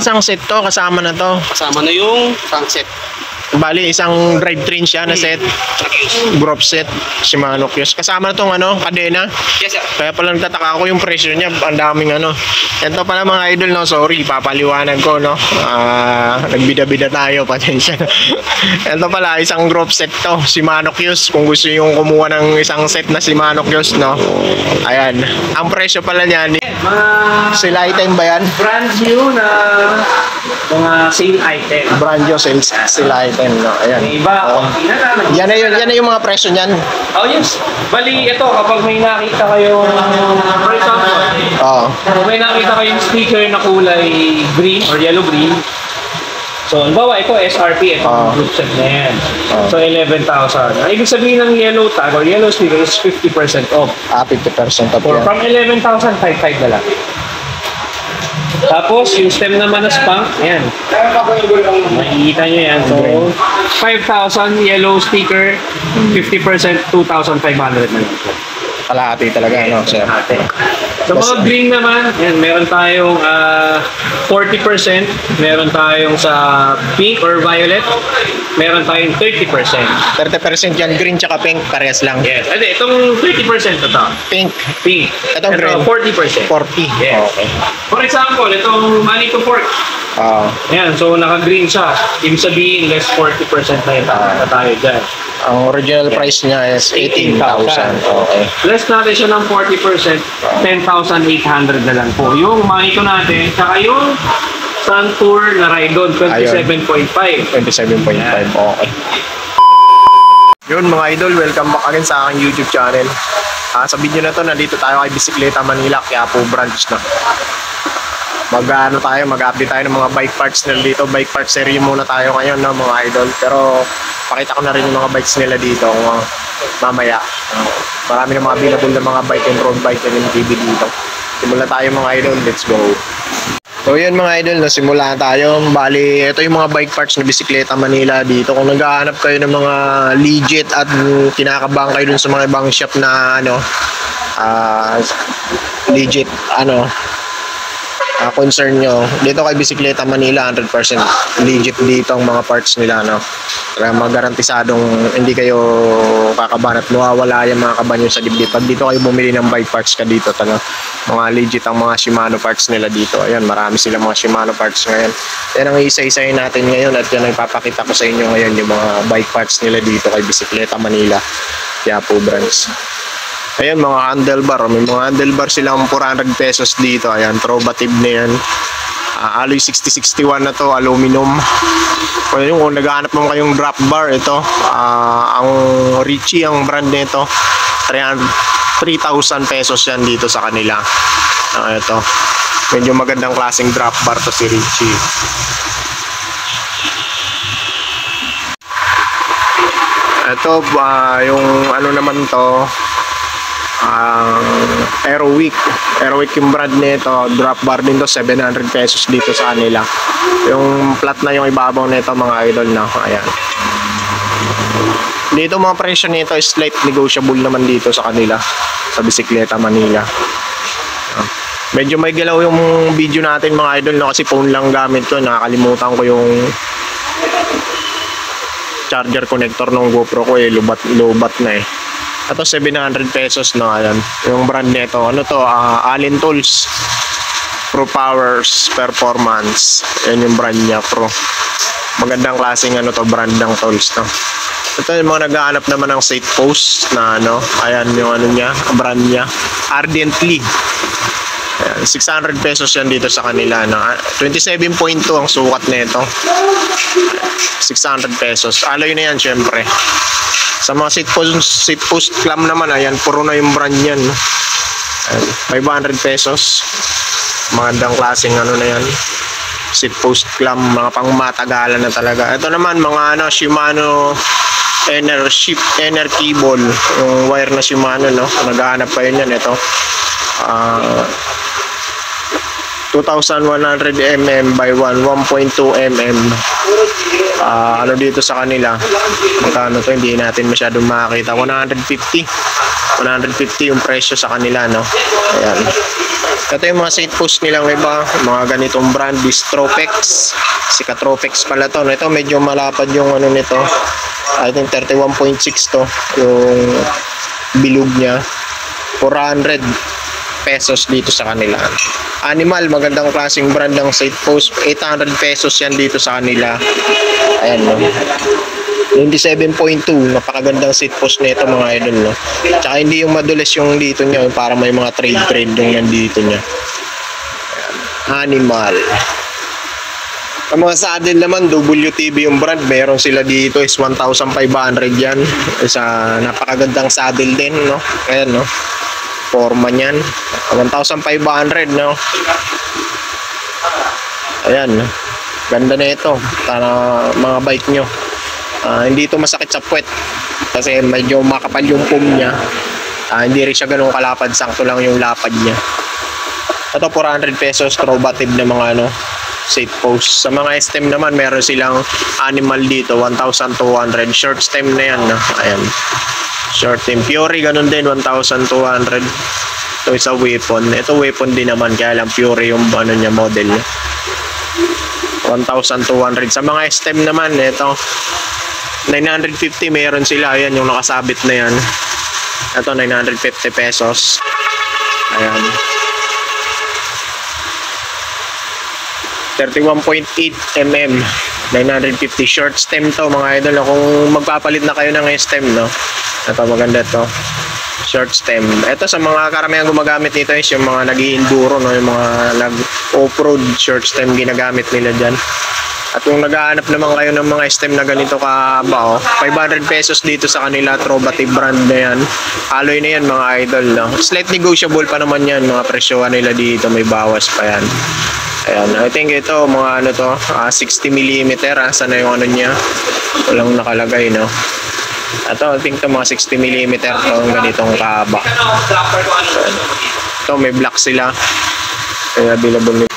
isang set to, kasama na to. Kasama na yung front set. Bali, isang drivetrain siya na set. Group set. Shimano Kiosk. Kasama na tong ano, kadena. Yes, sir. Kaya pala nagtataka ako yung presyo niya. Ang daming ano. Ito pala mga idol, no? Sorry, papaliwanag ko, no? Nagbida-bida tayo. Pasensya na. Ito pala, isang group set to. Shimano Kiosk. Kung gusto yung kumuha ng isang set na Shimano Kiosk, no? Ayan. Ang presyo pala niyan. Sale item ba yan? Brand new na mga sale item. Brand new sale item, no? Ayan. Yung iba, konti na lang. Yan na yung mga presyo niyan. Oh, yes. Bali, ito, kapag may nakita kayong, for example, kung may nakita kayong sticker na kulay green or yellow-green, so, halimbawa, ito SRP, ito group set na yan. So, 11,000. Ang ibig sabihin ng yellow tag or yellow sticker is 50% off. 50% off yan. From 11,000, 5,500 na lang. Tapos, yung stem naman na spunk, ayan. Makikita nyo yan. So, 5,000 yellow sticker, 50%, 2,500 na lang. Kalahati talaga, no, sir? So, mga green naman, yan, meron tayong 40%, meron tayong sa pink or violet, meron tayong 30%. 30% yan, green tsaka pink, parehas lang. Yes. Ade, itong 30% ito. Pink. Pink. Itong green. 40%. 40. Yes. Okay. For example, itong money to pork. Ayan, so naka-green siya. Ibig sabihin, less 40% na ito na tayo dyan. Ang original price niya is 18,000. Okay. Less natin siya ng 40%, 10,800 na lang po. Yung money to natin, saka yung Sun Tour na Ride-On, 27.5. 27.5. Okay. Yun mga idol, welcome back again sa aking YouTube channel. Sa video na to, nandito tayo kay Bisikleta Manila, Quiapo branch na. Mag-update tayo ng mga bike parts nila dito. Bike parts area muna tayo ngayon, no, mga idol. Pero pakita ko na rin yung mga bikes nila dito mamaya. Marami na mga available na mga bike and road bike and MTB dito. Simula tayo mga idol, let's go. So yun mga idol, nasimulan tayo. Bali, ito yung mga bike parts na Bisikleta Manila dito. Kung naghahanap kayo ng mga legit at kinakabahan kayo dun sa mga ibang shop na legit concern nyo, dito kay Bisikleta Manila 100% legit dito ang mga parts nila, no? Kaya magarantisadong hindi kayo kakabahan at mawawala yung mga kaban nyo sa dibdib. Pag dito kayo bumili ng bike parts ka dito, mga legit ang mga Shimano parts nila dito. Ayan, marami sila mga Shimano parts ngayon. Yan ang isa-isayin natin ngayon at yan ang ipapakita ko sa inyo ngayon, yung mga bike parts nila dito kay Bisikleta Manila, Quiapo branch. Ayan, mga handlebar. May mga handlebar silang 400 pesos dito. Ayan, Trovative na yan. Alloy 6061 na to, aluminum. Kung naghahanap mo kayong drop bar, ito. Ang Richie, ang brand nito. 3,000 pesos yan dito sa kanila. Ito. Medyo magandang klaseng drop bar to si Richie. Ito, yung ano naman to, Aerowick yung brand nito. Drop bar din to, 700 pesos dito sa kanila. Yung flat na yung ibabaw nito mga idol na. Ayan. Dito mga presyo nito is slight negotiable naman dito sa kanila sa Bisikleta Manila. Medyo may galaw yung video natin mga idol, no, kasi phone lang gamit ko. Nakakalimutan ko yung charger connector ng GoPro ko, lobat na eh. Ito 700 pesos, no. Ayan, yung brand nito, ano to, Allen Tools Pro Powers Performance. Yan yung brand niya, Pro. Magandang klaseng brand ng tools, no. Ito yung mga naghahanap naman ng seat post na ayan yung niya, brand niya, Ardently. Ayan, 600 pesos yan dito sa kanila, no. 27.2 ang sukat nito. 600 pesos. Alloy na yan syempre. Sa mga seat post clamp naman, ayan, puro na yung brand yan, no? 500 pesos. Magandang klaseng na yan. Seat post clamp, mga pangmatagalan na talaga. Ito naman, mga Shimano Ener cable. Yung wire na Shimano, no? Naghahanap pa yun yan, ito. 2,100 mm by 1.2 mm. Dito sa kanila, magkano to, hindi natin masyadong makakita. 150 yung presyo sa kanila, no. Ayan. Ito yung mga seat post nilang iba, mga ganitong brand, Bistropex. Si Catropex pala to. Ito medyo malapad yung ano nito. I think 31.6 to yung bilog niya. 400 pesos dito sa kanila. Animal, magandang klaseng brand ng seat post. 800 pesos yan dito sa kanila. Ayan, no. 27.2, napakagandang seat post nito mga idol, no. Tsaka hindi yung madulas yung dito niya, yung parang may mga trade yung nandito niya. Ayan. Animal. Ang mga saddle naman, WTB yung brand, meron sila dito is 1,500 yan. Isa napakagandang saddle din, no. Ayan, no. Forma niyan 1,500, no. Ayan, ganda na ito para mga bike nyo. Hindi ito masakit sa puwet kasi medyo makapal yung foam niya. Hindi rin siya ganun kalapad, sakto lang yung lapad niya. Ito 400 pesos Trovatib na mga ano seat post. Sa mga stem naman meron silang animal dito 1,200, short stem na yan, no? Ayan, short stem. Fury ganun din 1,200. Ito isa weapon. Ito weapon din naman, kaya lang Fury yung ano niya, model niya. 1,200. Sa mga stem naman, ito 950 meron sila. Ayan yung nakasabit na yan. Ito 950 pesos. Ayan, 31.8 mm, 950. Short stem to mga idol. Kung magpapalit na kayo ng stem, no, ito maganda to, short stem. Ito sa mga karamihan gumagamit nito is yung mga nag-i-enduro, no, yung mga nag-off-road, short stem ginagamit nila dyan. At kung naghahanap naman kayo ng mga stem na ganito kahaba, 500 pesos dito sa kanila, Trovatib brand na yan. Alloy na yan mga idol, no. Slight negotiable pa naman yan, mga presyohan nila dito, may bawas pa yan. Ayan, I think ito mga ano to, 60mm, sana yung ano niya, walang nakalagay, no. Ito, I think ito mga 60mm to, ganitong kahaba. Ito may black sila, kaya available nito.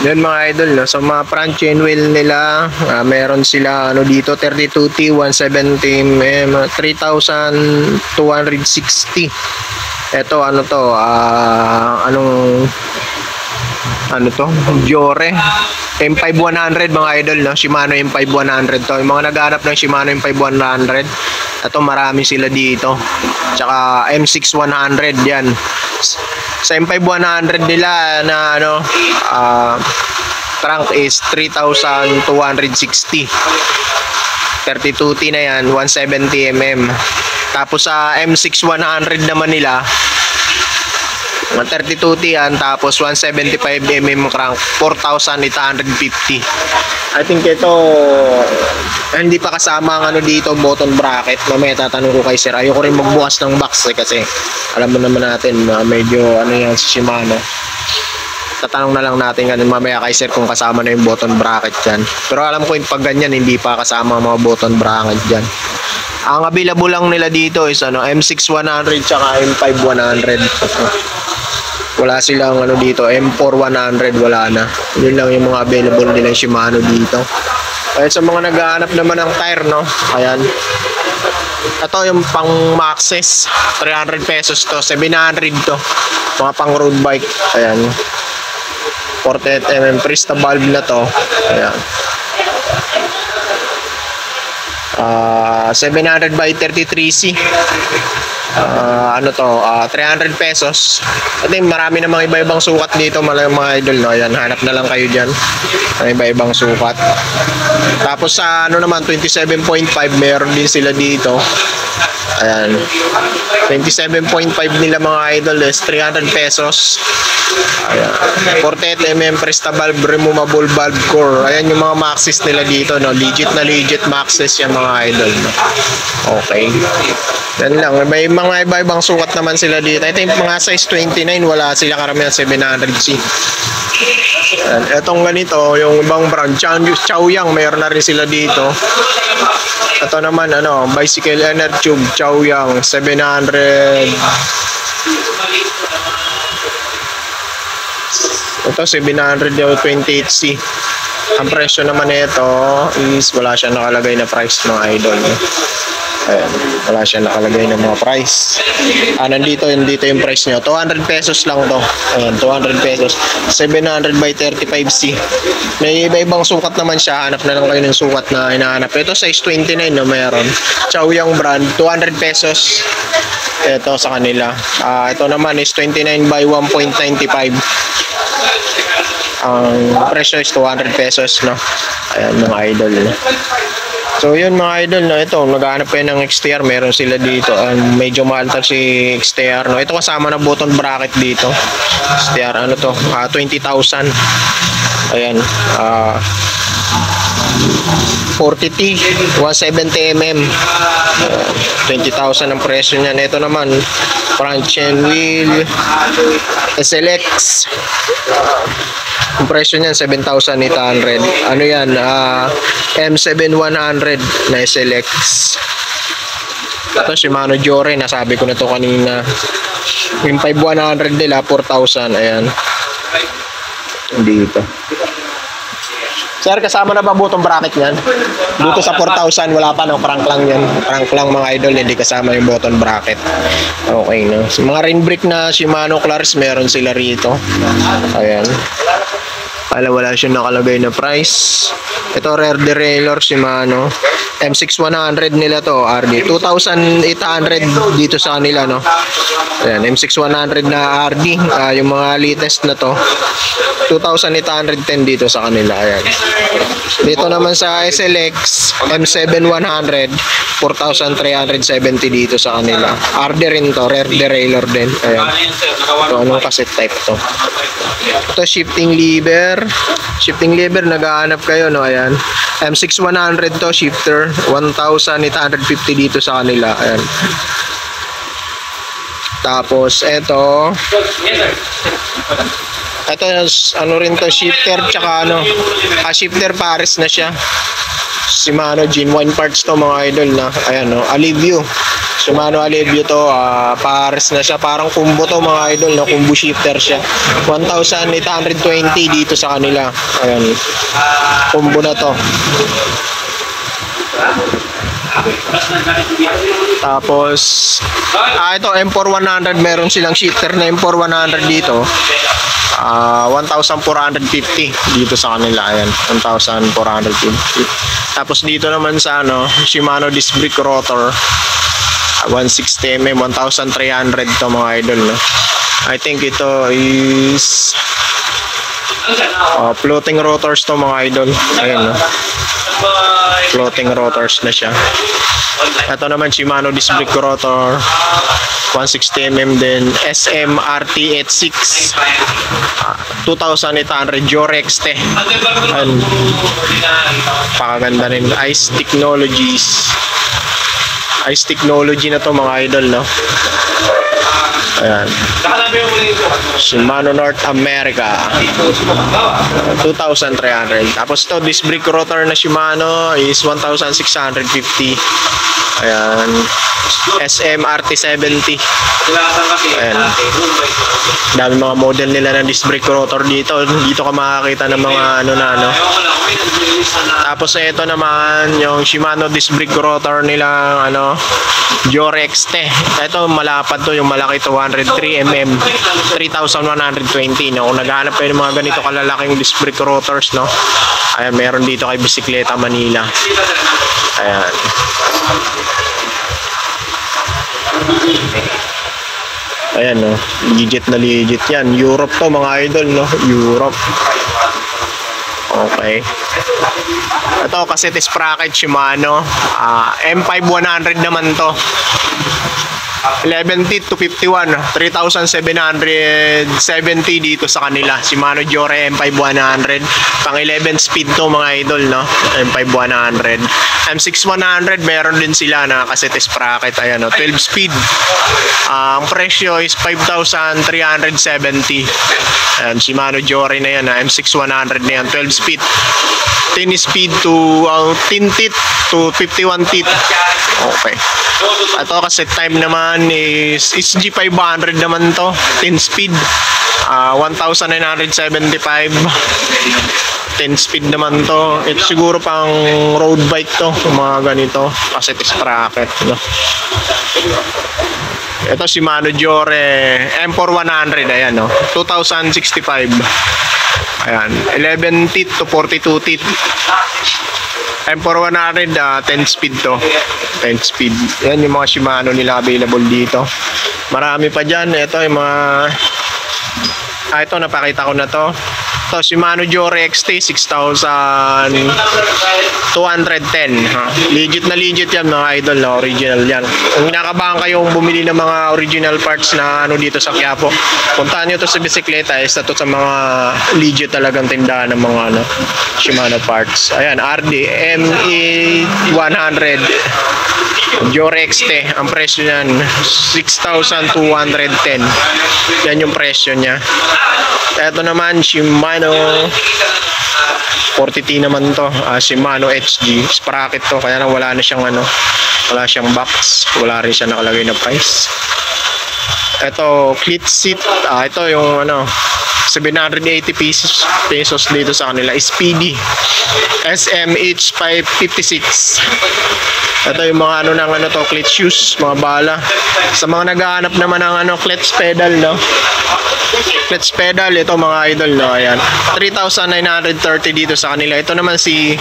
Yan mga idol, no, so mga front chain wheel nila, meron sila ano dito 32T 170mm 3,260. Ito ano to, ano to, Jore M5100 mga idol, no, Shimano M5100 to. Yung mga naghahanap ng Shimano M5100, ito marami sila dito. Tsaka M6100 yan. Sa M5100 nila na ano, trunk is 3,260. 32T na yan, 170mm. Tapos sa M6100 naman nila, 32T yan, tapos 175mm crank, 4,850. I think ito hindi pa kasama ang ano dito, button bracket. Mamaya tatanong ko kay sir, ayoko rin magbukas ng box kasi alam mo naman natin medyo ano yan si Shimano. Tatanong na lang natin ganun mamaya kay sir kung kasama na yung button bracket dyan. Pero alam ko yung pag ganyan hindi pa kasama ang mga button bracket dyan. Ang available lang nila dito is ano, M6100 tsaka M5100. Wala silang ano dito, M4100 wala na. Yun lang yung mga available nila Shimano dito. Kaya sa mga naghahanap naman ng tire, no, ayan. Ito yung pang Maxxis, 300 pesos to, 700 to. Mga pang road bike, ayan. 48mm Prista valve na to, ayan. 700 by 33C. Ano to, 300 pesos. At marami namang iba-ibang sukat dito mga idol, no? Ayan, hanap na lang kayo dyan. May iba-ibang sukat. Tapos sa ano naman, 27.5 meron din sila dito. Ayan, 27.5 nila mga idol is 300 pesos. Ayan, 48mm Presta valve, removable valve core. Ayan yung mga Maxxis nila dito, no? Legit na legit Maxxis yan mga idol, no? Okay, yan lang. May mga iba-ibang sukat naman sila dito. I think mga size 29 wala sila, karamihan 700C. Etong ganito, yung ibang brand, Chaoyang, mayroon na rin sila dito. Ito naman, ano, Bicycle Inner Tube, Chaoyang, 700. Ito, 700 yung 28C. Ang presyo naman nito is, wala siya nakalagay na price mga idol. Ayan, wala siya nakalagay ng mga price. Nandito yung price nyo. 200 pesos lang to. Ayan, 200 pesos. 700 by 35C. May iba-ibang sukat naman siya. Hanap na lang kayo ng sukat na hinahanap. Ito size 29 no, meron. Chaoyang brand, 200 pesos. Ito sa kanila. Ito naman is 29 by 1.95. Ang presyo is 200 pesos, no? Ayan, mga idol, no? So, yun mga idol, no? Ito, naghahanap kayo ng XTR. Meron sila dito. Medyo mahal to si XTR, no? Ito kasama na button bracket dito. XTR, ano to? 20,000. Ayan. 40T, 170mm. 20,000 ang presyo niyan. Ito naman, front chain wheel, SLX. Ang presyo niyan 7,800. Ano yan? M7100 na SLX. Ito Shimano Jore, nasabi ko na to kanina. Yung 5100 nila 4,000. Ayan. Dito. Sir, kasama na ba button bracket niyan? Dito sa 4,000 wala pa, no? Prank lang yan. Prank lang mga idol, hindi kasama yung button bracket. Okay, no? So, mga rain brick na Shimano Clars, meron sila rito. Ayan. Wala siya nakalagay na price. Ito rear derailleur Shimano M6100 nila to, RD 2,800 dito sa kanila, no? Ayan, M6100 na RD, yung mga latest na to 2,810 dito sa kanila. Ayan. Dito naman sa SLX M7100 4,370 dito sa kanila. RD rin to, rear derailleur din. Ayan. Ito, anong cassette type to? Ito shifting lever. Shifting lever, naghahanap kayo, no? Ayan. M6100 to, shifter. 1,850 dito sa kanila. Ayan. Tapos, ito. Ito, ano rin to, shifter, tsaka ano, shifter pares na siya. Shimano genuine parts to mga idol na. Ayan, no? Alivio. Shimano Alivio to, pares na siya. Parang combo to mga idol, no? Combo shifter siya. 1,820 dito sa kanila. Ayan. Combo na to. Tapos, ito M4100, meron silang shifter na M4100 dito. 1,450 dito sa kanila. Ayan, 1,450. Tapos dito naman sa ano, Shimano disc brake rotor, 160mm, 1,300 to mga idol, no? I think ito is floating rotors to mga idol. Ayan, no? Floating rotors na siya. Ito naman Shimano disc brake rotor, 160mm din, SM RT86, 2,800 Jore XT. Ayan. Pakaganda rin. Ice Technology na to mga idol, no? Ayan. Shimano North America, 2,300. Tapos ito, disc brake rotor na Shimano is 1,650. Ayan. SM RT70. Ayan. Dami mga model nila ng disc brake rotor dito. Dito ka makakita ng mga ano na, ano. Tapos ito naman yung Shimano disc brake rotor nila, ano, Jore XT. Ito malapad to, yung malaki, 203mm, 3,120, no? Kung naghahanap kayo ng mga ganito kalalaking disc brake rotors, no? Ayan, meron dito kay Bisikleta Manila. Ayan. Ayan, no? Legit na legit yan. Europe to mga idol, no? Europe. Okay. Ito kasi sprocket Shimano, M5100 naman to. 11 teeth to 51, 3,770 dito sa kanila. Shimano Jore M5100, pang 11 speed to mga idol, no? M5100. M6100 meron din sila na cassette sprocket. Ayan, no? 12 speed. Ang presyo is 5,370. Ayan, Shimano Jore na yan, M6100 na yan, 12 speed. 10 speed to 10 teeth to 51 teeth. Okay. Ito cassette time naman naman is SG500 naman to, 10 speed. 1,975. 10 speed naman to. Ito siguro pang road bike to, mga ganito. Cassette sprocket, no? Ito si Shimano Jore M4100, ayan, no? 2065. Ayan, 11 teeth to 42 teeth. M4100, 10 speed to. 10 speed. Yan yung mga Shimano nila available dito. Marami pa dyan. Ito yung mga... ito, napakita ko na to. Ito, Shimano Jore XT 6,210. Legit na legit yan, mga idol, no? Original yan. Kung nakabahan kayong bumili ng mga original parts na ano dito sa Quiapo, puntahan nyo to sa bisikleta. Isa to sa mga legit talagang tindahan ng mga ano, Shimano parts. Ayan, RD ME100 Jore XT. Ang presyo niyan 6,210. Yan yung presyo niya. Ito naman Shimano 40T naman to, Shimano HG sprocket to, kaya lang wala na siyang ano, wala siyang box, wala rin siya nakalagay na price. Ito cleat seat, ito yung ano 780 pesos dito sa kanila. Speedy SMH 556. Ito yung mga ano ng ano to, clutch shoes, mga bala. Sa mga naghahanap naman ng ano, clutch pedal, no? Clutch pedal, ito mga idol, no? Ayan, 3,930 dito sa kanila. Ito naman si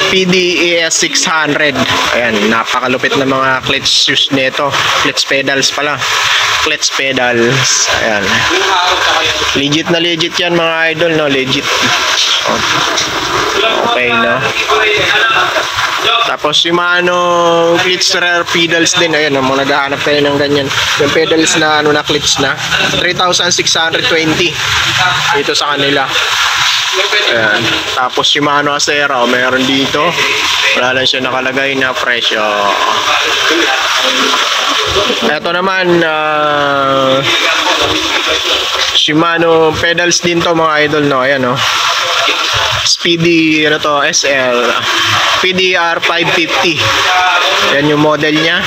PDES 600. Ayan, napakalupit na mga clutch shoes nito. Clutch pedals pala. Clutch pedals. Ayan. Legit na legit yan, mga idol, no? Legit. Okay, no? Tapos Shimano clutch rear pedals din. Ayan, mga naghahanap kayo ng ganyan. Yung pedals na ano na clutch na 3,620 dito sa kanila. Ayan. Tapos Shimano Acera, meron dito. Wala lang siya nakalagay na presyo. Ito naman Shimano pedals din to, mga idol, no? Ayan, no? Speedy ano to, SL PDR 550. Yan yung model niya.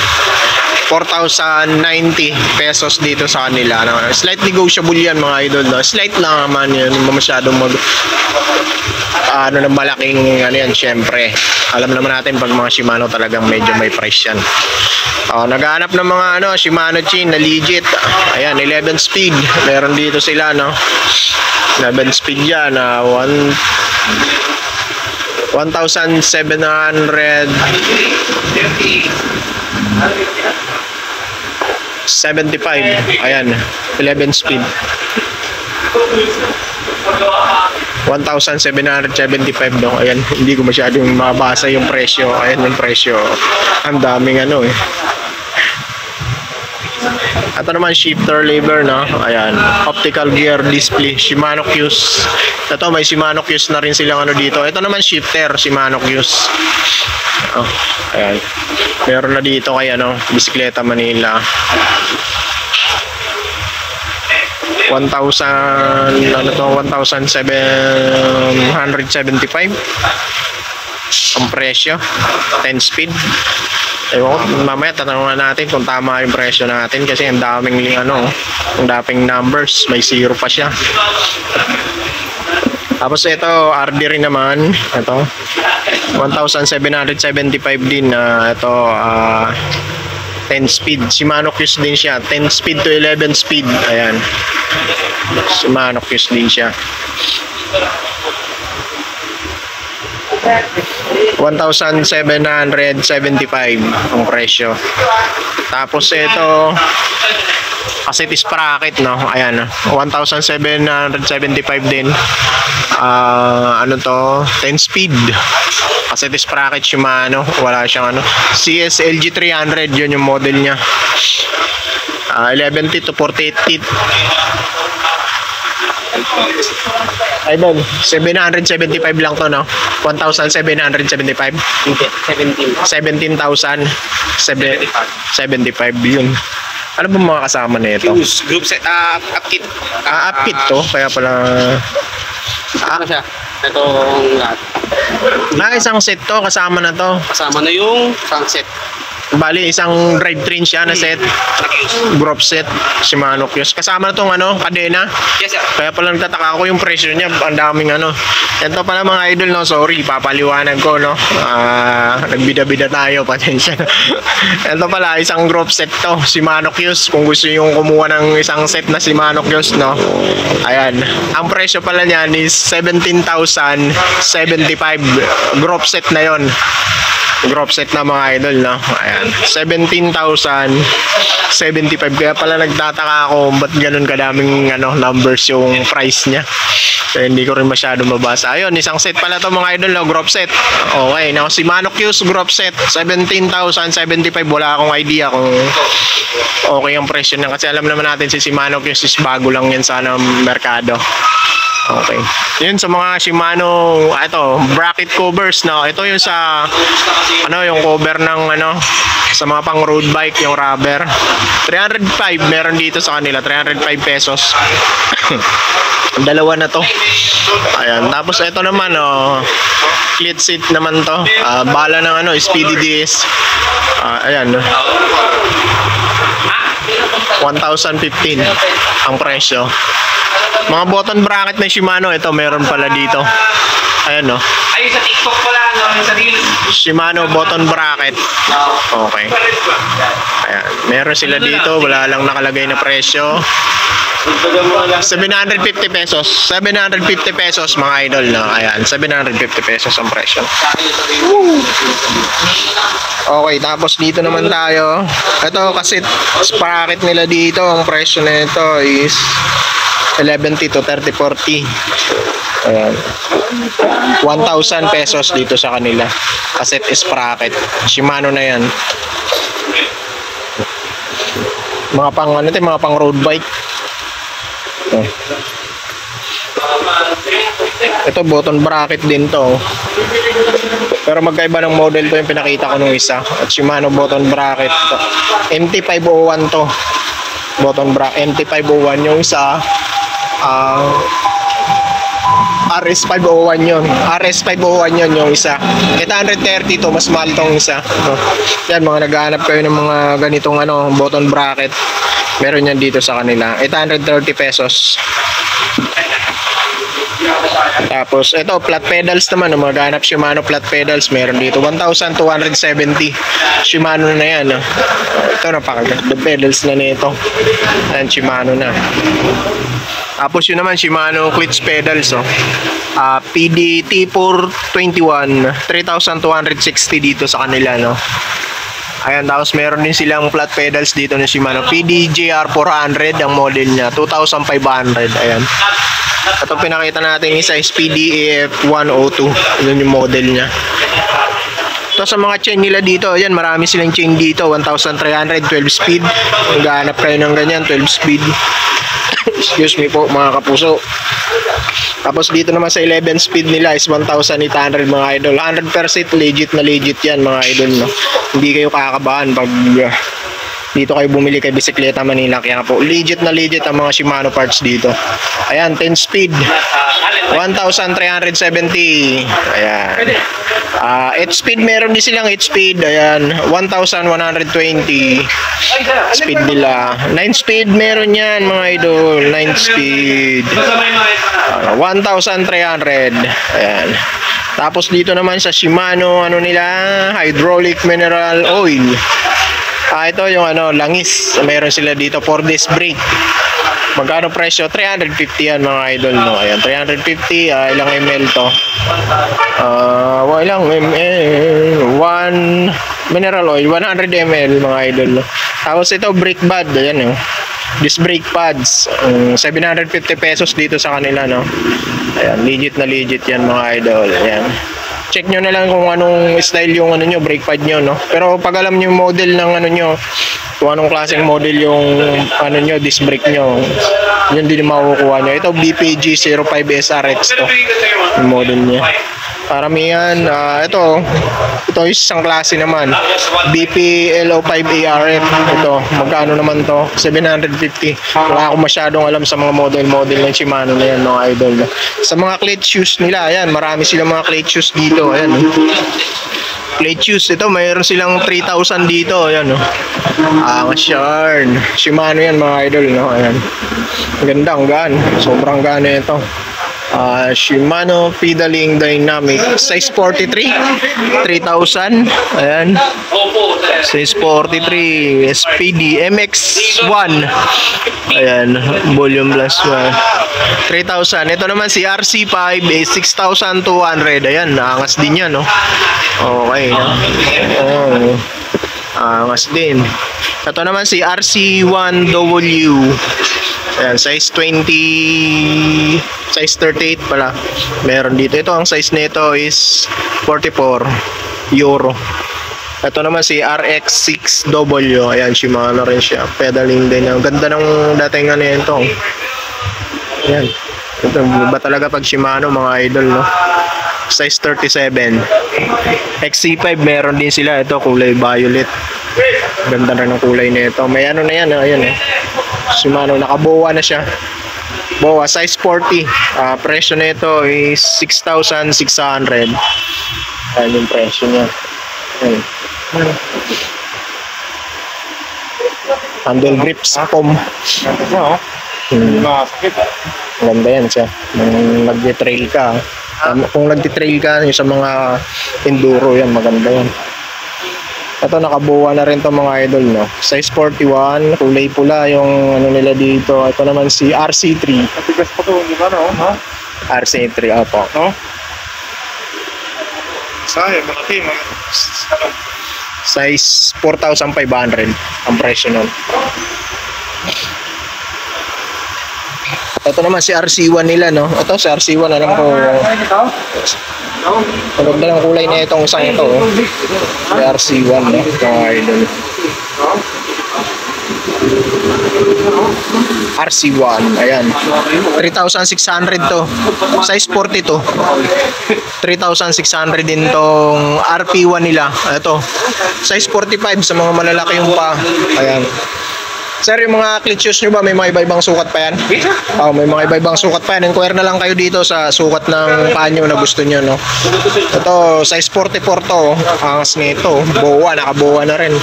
4,090 pesos dito sa kanila, no? Slight negotiable yan, mga idol, no? Slight lang naman yun, masyadong ano na malaking ano yan. Syempre alam naman natin pag mga Shimano talagang medyo may price yan. Naghahanap ng mga ano Shimano chain na legit. Ayan, 11 speed meron dito sila, no? 11 speed yan, 1,775. Ayan, 11 speed 1,775 daw. Ayan, hindi ko masyadong mabasa yung presyo. Ayan yung presyo. Ang daming ano eh. Ito naman shifter lever, no? Ayan, optical gear display, Shimano Qs. Ito may Shimano Qs na rin silang ano dito. Ito naman shifter, Shimano Qs. Ayan. Meron na dito kay ano, Bisikleta Manila. 1,000 ano to, 1,775 ang presyo, 10 speed. Ewan ko, mamaya tatanungan natin kung tama yung presyo natin kasi ang daming ano, ang daming numbers, may zero pa siya. Tapos ito, RD rin naman, ito 1,775 din. Ito 10 speed, Shimano Qs din siya, 10 speed to 11 speed. Ayan, Shimano Qs din siya. 1,775 ang presyo. Tapos ito cassette sprocket, no? Ayan, 1,775 din. Ano to, 10 speed cassette sprocket Shimano. Wala siyang ano, CSLG 300, yun yung model niya. 11 teeth to 48 teeth. Idol, 775 lang to, no? 1,775. 17,075 yun. Ano ba mga kasama nito? Group set, upkit. Upkit to, kaya pala. Ano siya? Itong lahat. Isang set to, kasama na to. Kasama na yung front set. Bali, isang drivetrain siya na set. Group set. Shimano Kiosk. Kasama na tong kadena. Yes, sir. Kaya pala nagtataka ako yung presyo niya. Ang daming Ito pala mga idol, no? Sorry, papaliwanag ko, no? Nagbida-bida tayo. Pasensya. Ito pala, isang group set to. Shimano Kiosk. Kung gusto yung kumuha ng isang set na Shimano Kiosk, no? Ayan. Ang presyo pala niyan is 17,075. Group set na yon. Group set na mga idol, no? Ayan. 17,075. Kaya pala nagtataka ako ba't ganun kadaming numbers yung price niya. Kaya hindi ko rin masyado mabasa. Ayun, isang set pala to mga idol, no? Group set. Okay, now Shimano Kiosk group set 17,075. Wala akong idea kung okay ang presyo niya kasi alam naman natin si Shimano Kiosk is bago lang yan sa merkado. Okay. Yun sa mga Shimano, ito, bracket covers, no. Ito yung sa yung cover ng sa mga pang road bike, yung rubber. 305 meron dito sa kanila, 305 pesos. Dalawa na to. Ayan, tapos ito naman cleat seat naman to. Bala ng Speedy DS. Ayan. 1,015 ang presyo. Mga button bracket na Shimano, ito meron pala dito. Ayan, no. Ayun sa TikTok pala, sa Reels. Shimano button bracket. Okay. Ayan, meron sila dito, wala lang nakalagay na presyo. 750 pesos. 750 pesos mga idol, no. Ayan, 750 pesos ang presyo. Okay, tapos dito naman tayo. Ito kasi sprocket nila dito, ang presyo nito is 11T to 3040. Ayan. 1,000 pesos dito sa kanila. Cassette sprocket. Shimano na yan. Mga pang mga pang road bike. Ito button bracket din to. Pero magkaiba ng model to yung pinakita ko nung isa. At Shimano button bracket. MT501 to. Button bracket MT501 yung isa. RS501 yun. RS501 yun yung isa. 830 to, mas mahal tong isa. Yan, mga naghahanap kayo ng mga ganitong button bracket. Meron yan dito sa kanila. 830 pesos. Tapos ito, flat pedals naman, maghanap Shimano flat pedals, meron dito 1,270. Shimano na yan. Ito napakaganda pedals na nito. Ayan, Shimano na. Tapos yun naman Shimano clutch pedals, PD T421, 3,260 dito sa kanila, no. Ayan, tapos meron din silang flat pedals dito na Shimano PD JR400 ang model niya, 2,500. Ayan. Ito pinakita natin isa is PDF 102. Yun yung model niya. Ito sa mga chain nila dito, ayan, marami silang chain dito, 1,300, 12 speed. Kung gahanap kayo ng ganyan, 12 speed. Excuse me po mga kapuso. Tapos dito naman sa 11 speed nila is 1,800 mga idol. 100% legit na legit yan mga idol, no? Hindi kayo kakabahan pag dito kayo bumili kay Bisikleta Manila. Kaya po legit na legit ang mga Shimano parts dito. Ayan, 10 speed 1,370. Ayan. 8 speed meron din silang 8 speed. Ayan, 1,120 speed nila. 9 speed meron yan mga idol. 9 speed 1,300. Ayan. Tapos dito naman sa Shimano, nila, hydraulic mineral oil. Ito yung langis. Meron sila dito 4 disc brake. Magkano presyo? 350 yan mga idol, no. Ayan, 350. Ilang ml to? Ilang ml? 1 mineral oil, 100 ml mga idol, no. Tapos ito brake pad. Ayan, disc brake pads. 750 pesos dito sa kanila, no. Ayan, legit na legit yan mga idol. Ayan. Check nyo na lang kung anong style yung brake pad nyo, no. Pero pag alam nyo yung model ng nyo, kung anong klaseng model yung disc brake nyo, yun din yung makukuha nyo. Ito BPG 05 SRX to, yung model niya. Paramihan. Ito isang klase naman, BP L05 ARF. Ito, magkano naman to? 750. Wala akong masyadong alam sa mga model ng Shimano na yan mga idol. Sa mga clutch shoes nila, ayan, marami silang mga clutch shoes dito. Ayan, Plate shoes. Ito, mayroon silang 3,000 dito. Ayan, no? Yarn. Shimano yan, mga idol, no? Ayan. Ganda, ang gaan. Sobrang gaan ito. Shimano Pedaling Dynamic. Size 43. 3,000. Ayan. Size 43. SPD MX1. Ayan. Volume plus 1. 3,000. Ito naman si RC5 is 6,200. Ayan. Angas din yan, no? Okay. Angas din. Ito naman si RC1W. Ayan, size 20, size 38 pala. Meron dito. Ito, ang size nito is 44 euro. Ito naman si RX6W. Ayan, Shimano rin siya. Pedaling din. Ang ganda ng datingan nito. Ayan. Ito, iba talaga pag Shimano, mga idol, no? Size 37. XC5 meron din sila. Ito, kulay violet. Ganda na ng kulay nito. May ano na yan, ayan, eh. Shimano, nakabowa na siya. Bowa, size 40. Presyo nito is 6,600. Ayan yung presyo niya. Ayan. Handle grips, pom. Ganda yan siya. Kung nag-trail ka. Kung nag-trail ka yung sa mga enduro, yan, maganda yan. Ito, nakabuwa na rin to, mga idol, no? Size 41, kulay pula yung ano nila dito. Ito naman si RC3. Matigas pa to, di ba, no? Ha? RC3, opo. No? Sayang, malaki, Size 4,500 ang presyo nun. Ito naman si RC1 nila, no? Ito, si RC1, alam ko. Maganda ng kulay na itong isang ito, oh. Si RC1, no? Mga idol. RC1, ayan. 3,600 to. Size 42. 3,600 din tong RP1 nila. Ito. Size 45 sa mga malalaki yung pa. Ayan. Sir, yung mga cleat shoes nyo ba, may mga iba-ibang sukat pa yan? May mga iba-ibang sukat pa yan. Inquire na lang kayo dito sa sukat ng paa nyo na gusto nyo, no? Ito, size 44 to. Angas nito. Bowa, nakabowa na rin.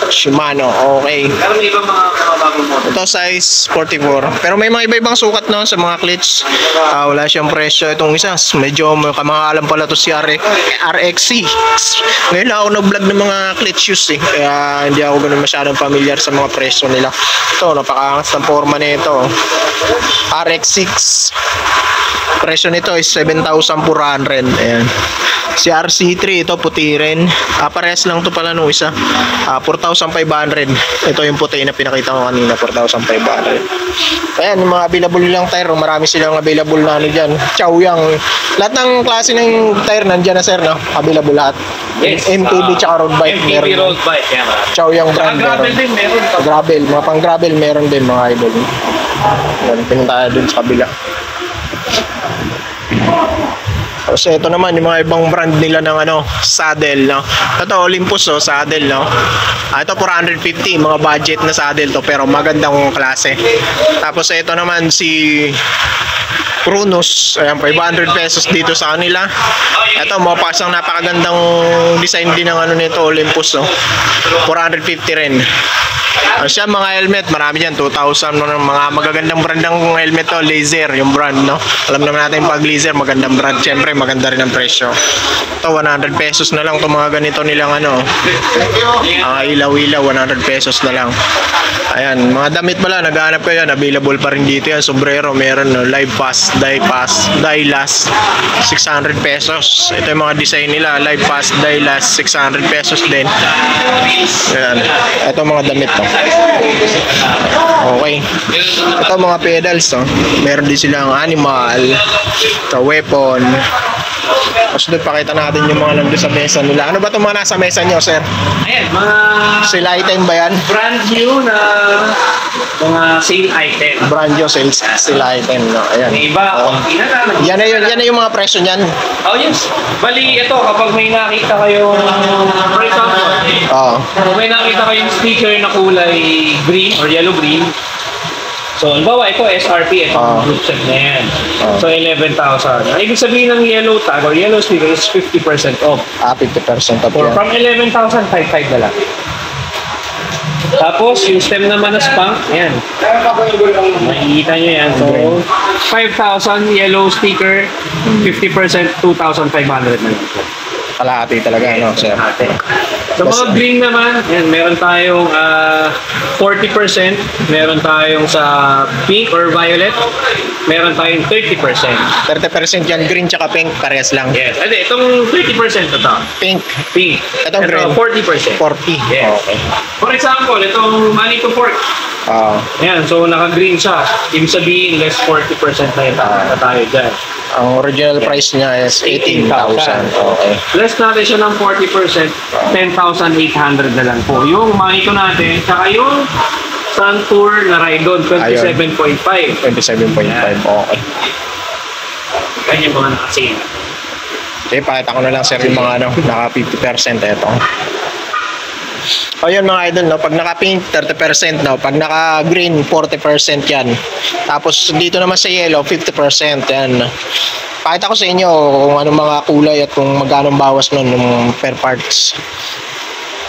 Shimano, okay. Pero may ibang mga bagong model. Ito, size 44. Pero may mga iba-ibang sukat, no, sa mga cleats. Wala siyang presyo. Itong isa, medyo kamakalam pala to si RXC. Ngayon lang ako nag-vlog ng mga cleat shoes, eh. Kaya hindi ako ganun masyadong familiar sa mga presyo nila. Ito, napakaangas ng forma nito. RX6. Presyo nito is 7,400. Ayan. Si RC3, ito puti rin. Parehas lang to pala nung isa. 4,500. Ito yung puti na pinakita ko kanina, 4,500. Ayan, yung mga available nilang tire. Marami silang available na ano dyan. Chaoyang. Lahat ng klase ng tire nandyan na, sir, no? Available lahat. Yes, MTB tsaka road bike. MTB road bike, yan. Chaoyang brand Gravel din, meron. Gravel, mga pang gravel meron din, mga idol. Yan, pinunta dun sa kabila. Tapos ito naman yung mga ibang brand nila ng ano, saddle, no. Ito Olympus, oh, saddle, no. Ito 450, mga budget na saddle to, pero magandang klase. Tapos ito naman si Prunus, ayan, 500 pesos dito sa kanila. Ito, mapasang napakagandang design din ng ano nito, Olympus, no. 450 rin. Siya, mga helmet, marami dyan, 2,000, no, mga magagandang brand ng helmet to, Laser, yung brand, no. Alam naman natin pag Laser, magandang brand, syempre maganda rin ang presyo. Ito, 100 pesos na lang, itong mga ganito nilang ano, ilaw-ilaw, 100 pesos na lang. Ayan, mga damit pala, naghahanap kayo yan, available pa rin dito yan. Sombrero, meron, no, live pass, die last, 600 pesos. Ito yung mga design nila, live pass, die last, 600 pesos din. Ayan, ito mga damit to. Okay. Ito mga pedals, no? Meron din silang animal, ito weapon. Tapos doon pakita natin yung mga nandun sa mesa nila. Ano ba itong mga nasa mesa nyo, sir? Ayan, mga Sale item ba yan? brand new na mga sale item. Brand new sale item, no? Ayan. May iba, konti na lang. Yan na yung mga presyo niyan. Oh, yes. Bali, ito, kapag may nakita kayong, for example, Oo. kung may nakita kayong sticker na kulay green or yellow-green, So, halimbawa, ito SRP, ito group set na yan. So, 11,000. Ang ibig sabihin ng yellow tag or yellow sticker is 50% off. 50% off Or yan. from 11,000, 5,500 na lang. Tapos, yung stem naman na spunk, ayan. Makikita nyo yan. So, 5,000 yellow sticker, 50%, 2,500 na lang. Kalahati talaga, no, sir? Sa mga green naman, yan, meron tayong 40%, meron tayong sa pink or violet, meron tayong 30%. 30% yan, green tsaka pink, parehas lang. Yes. Ade, itong 30% ito. Pink, Pink. Itong Ito, green. 40%. 40. Yes. Okay. For example, itong money to fork. Ayan, so naka-green siya. Ibig sabihin, less 40% na ito na tayo dyan. Ang original price niya is 18,000. Okay. Less natin siya ng 40%, 10,800 na lang po. Yung makito natin, saka yung Sun Tour na Rhydon, 27.5. 27.5. Okay. Ganyan mga naka-sale. Okay, pakita ko na lang, sir, yung mga naka 50% ito. O yun mga idol, no? Pag naka-pink, 30%, no? Pag naka-green, 40% yan. Tapos dito naman sa yellow, 50% yan. Pakita ko sa inyo kung anong mga kulay at kung magkano bawas nun ng per parts.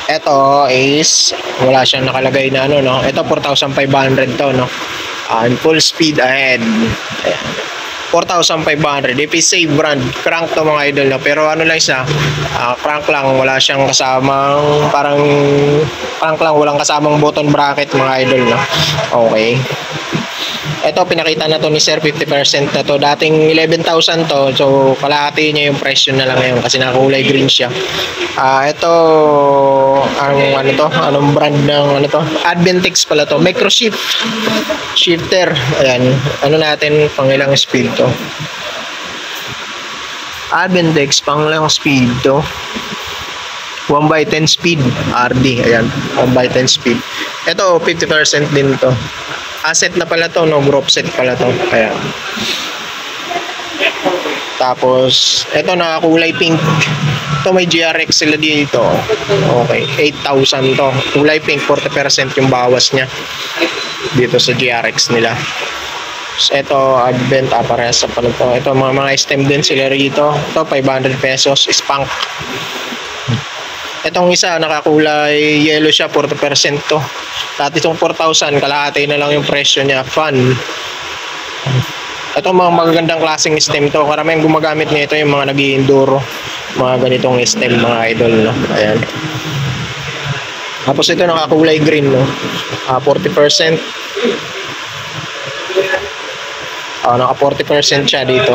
Ito is, wala siyang nakalagay na ano, no? Ito, 4,500 to, no? And full speed ahead. Ayan. 4,500. If it's safe brand, crank to mga idol, no? Pero ano lang siya, crank lang, wala siyang kasamang, parang crank lang, walang kasamang button bracket mga idol, no? Okay. Ito, pinakita na to ni Sir, 50% na to. Dating 11,000 to, so kalahati niya yung presyo na lang ngayon kasi nakakulay green siya. Ito, ano to? Anong brand ng ano to? Adventix pala to. Microshift shifter. Ayan. Ano natin, pang ilang speed to? Adventix, pang ilang speed to? 1/10 speed. RD. Ayan. 1/10 speed. Ito, 50% din to. Asset na pala to, no? Group set pala to. Kaya. Tapos, ito nakakulay pink. Ito may GRX sila dito. Okay, 8,000 to. Kulay pink, 40% yung bawas niya. Dito sa GRX nila. So, ito, Advent, parehas sa pala to. Ito, mga stem din sila rito. Ito, 500 pesos. Spunk. Itong isa, nakakulay yellow siya, 40% to. Dati itong 4,000, kalahati na lang yung presyo niya. Fun. Ito, mga magagandang klaseng stem to. Karamihan gumagamit nito yung mga nag-i-enduro. Mga ganitong stem, mga idol, no? Ayan. Tapos ito, nakakulay green, no? 40%. Naka 40% siya dito.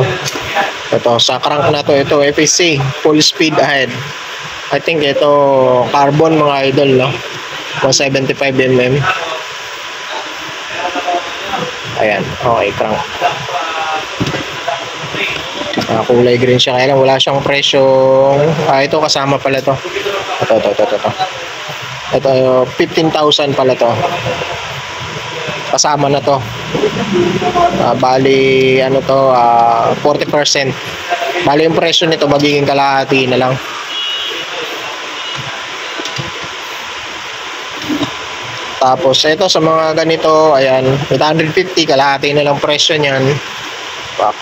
Ito, sa crank na to, ito, FSC, full speed ahead. I think ito carbon mga idol, no? 175mm. Ayan, okay, crank. Kulay green siya, kaya lang wala siyang presyo. Ito kasama pala to. Ito 15,000 pala to. Kasama na to. Bali ano to, 40%. Bali yung presyo nito magiging kalahati na lang. Tapos ito sa mga ganito, ayan, 850, kalahati na lang presyo niyan.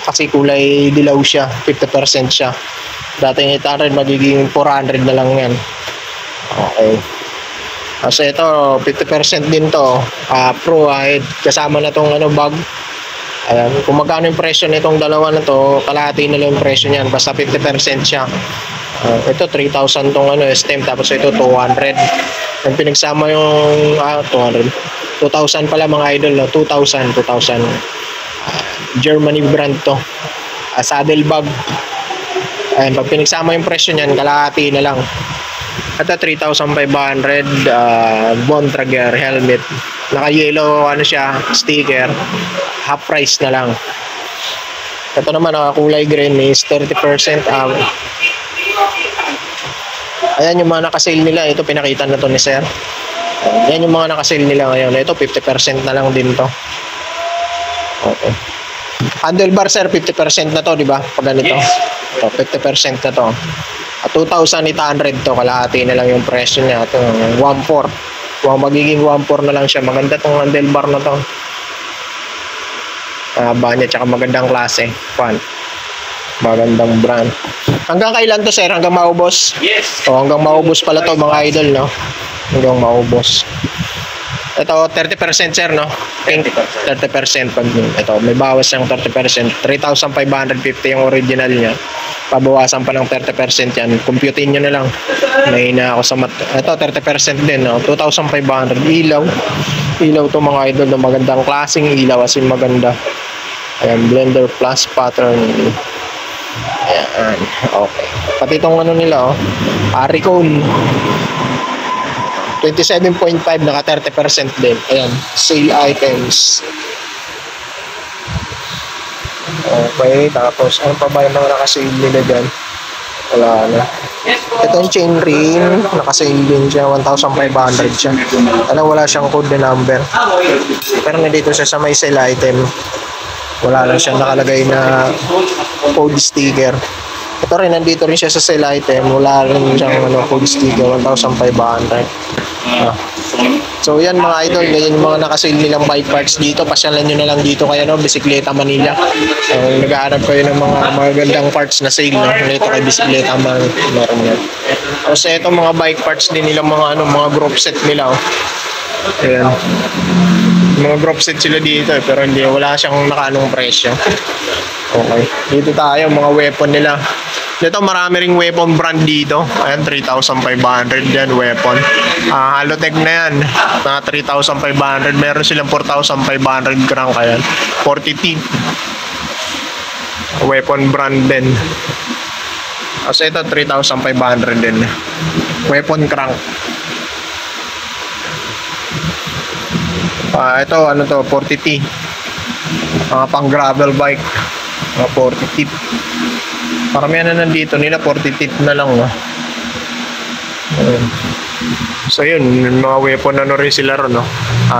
Kasi kulay dilaw siya, 50% siya. Dating 800 magiging 400 na lang yan. Okay. Kasi ito 50% din to. Pro kasama na tong ano bag. Ayan, kung magkano yung presyo nitong dalawa na to, kalahati na lang yung presyo niyan, basta 50% siya. Ito 3,000 tong ano stem, tapos ito 200. Yung pinagsama yung 200. 2,000 pala mga idol, no? 2,000. Germany brand to. Saddle bag. Ayan, pag pinagsama yung presyo niyan, kalahati na lang. Ito 3,500. Bontrager helmet. Naka-yellow ano siya, sticker. Half price na lang. Ito naman nakakulay green is 30%. Ayan yung mga nakasale nila. Ito pinakita na to ni Sir. Ayan yung mga nakasale nila ngayon. Ito 50% na lang din to. Okay. Handlebar Sir, 50% na to, di ba? Pag ganito. Yes. Ito, 50% na to. 2,800 to. Kalahati na lang yung presyo niya. Ito, 1,400. Magiging 1,400 na lang siya. Maganda tong handlebar na to. Haba niya, tsaka magandang klase. Fan. Magandang brand. Hanggang kailan to, sir? Hanggang maubos? Yes. O, hanggang maubos pala to, mga idol, no? Hanggang maubos. Ito, 30%, sir, no? 30% pag ito. May bawas siyang 30%. 3,550 yung original niya. Pabawasan pa ng 30% yan. Computein nyo na lang. Mahina ako sa ito, 30% din, no? 2,500. Ilaw. Ilaw to, mga idol, no? Magandang klaseng ilaw. As in, maganda. Ayan, Blender Plus pattern. Ayan, okay. Pati itong ano nila, oh. Aricone. 27.5, naka 30% din. Ayan, sale items. Okay, tapos ano pa ba yung mga naka-sale nila dyan? Wala na. Ito yung chain ring, naka-sale din siya, 1,500 siya. Alam, wala siyang code na number. Pero nandito siya sa may sale item. Wala lang siya nakalagay na code sticker. Ito rin, nandito rin siya sa sale item. Wala rin siyang code sticker, 1,500. So yan mga idol, yan yung mga nakasale nilang bike parts dito. Pasyalan nyo na lang dito kaya Bisikleta Manila. Nag-aarap kayo ng mga magandang parts na sale, no? Dito kay Bisikleta Manila, meron yan. Kasi ito mga bike parts din nilang mga mga group set nila, oh. Ayan. Mga group set sila dito, pero hindi, wala siyang nakaanong presyo. Okay, dito tayo, mga weapon nila. Dito marami ring weapon brand dito. Ayan, 3,500 yan weapon. Halotech na yan, mga 3,500. Meron silang 4,500 crank. Ayan, 40 teeth. Weapon brand din. Kasi ito 3,500 din. Weapon crank. Ito ano to, 40T. Pang gravel bike. 40 tip. Paramihan na nandito nila, 40 tip na lang, no? So yun, mga weapon ano rin sila ron, no?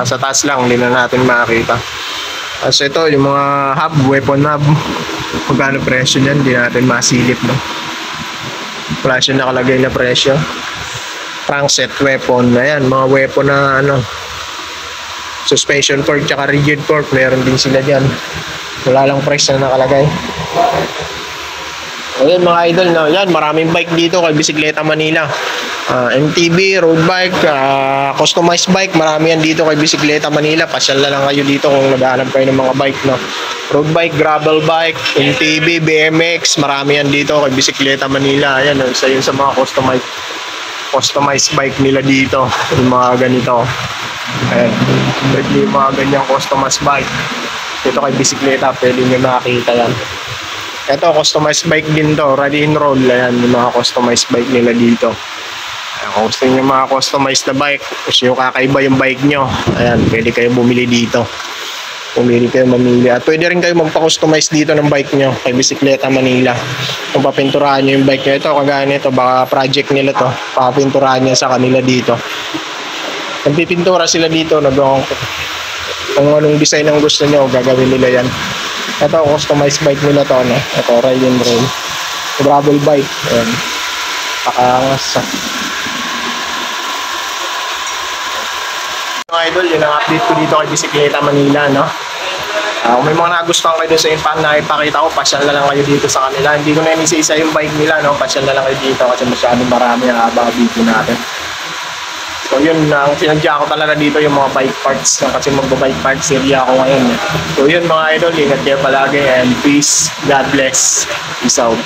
Sa taas lang, hindi na natin makakita. So ito, yung mga hub, weapon hub. Magkano presyo niyan, hindi natin masilip, no? Wala siya nakalagay na presyo. Crankset weapon, ayan, mga weapon na ano, suspension fork tsaka rigid fork, meron din sila dyan. Wala lang price na nakalagay. Ayan mga idol, no? Yan, maraming bike dito kay Bisikleta Manila. MTB, road bike, customized bike, marami yan dito kay Bisikleta Manila. Pasyal na lang kayo dito kung naghahanap kayo ng mga bike, no? Road bike, gravel bike, MTB, BMX, marami yan dito kay Bisikleta Manila. Ayan, isa yun sa mga customized bike nila dito. Yung mga ganito. Ayan, yung mga ganyang customized bike dito kay Bisikleta, pwede nyo makakita yan. Ito, customized bike din to, ready and roll. Ayan, yung mga customized bike nila dito. Ayan, kung gusto nyo mga customized na bike, gusto nyo kakaiba yung bike nyo, ayan, pwede kayo bumili dito. Pumili kayo, mamili. At pwede rin kayo magpa-customize dito ng bike nyo kay Bisikleta Manila. Kung papinturahan nyo yung bike nyo, ito, kagaya nito, baka project nila to, papinturahan nyo sa kanila dito. Nagpipintura sila dito, kung anong design ang gusto nyo, gagawin nila yan. Ito, customized bike nila to, no? Ito, ride and roll. Gravel bike. Ayan. Pakangas. Mga idol, yun ang update ko dito kay Bisikleta Manila, no? Kung may mga nagustuhan kayo sa impact na ipakita ko, pasyal na lang kayo dito sa kanila. Hindi ko na isa-isa yung bike nila, no? Pasyal na lang kayo dito kasi masyadong marami ang abang video natin. So yun, ang sinadya ko talaga dito yung mga bike parts, no? Kasi magba-bike parts area ako ngayon. So yun mga idol, ingat kayo palagi and peace, God bless, peace out.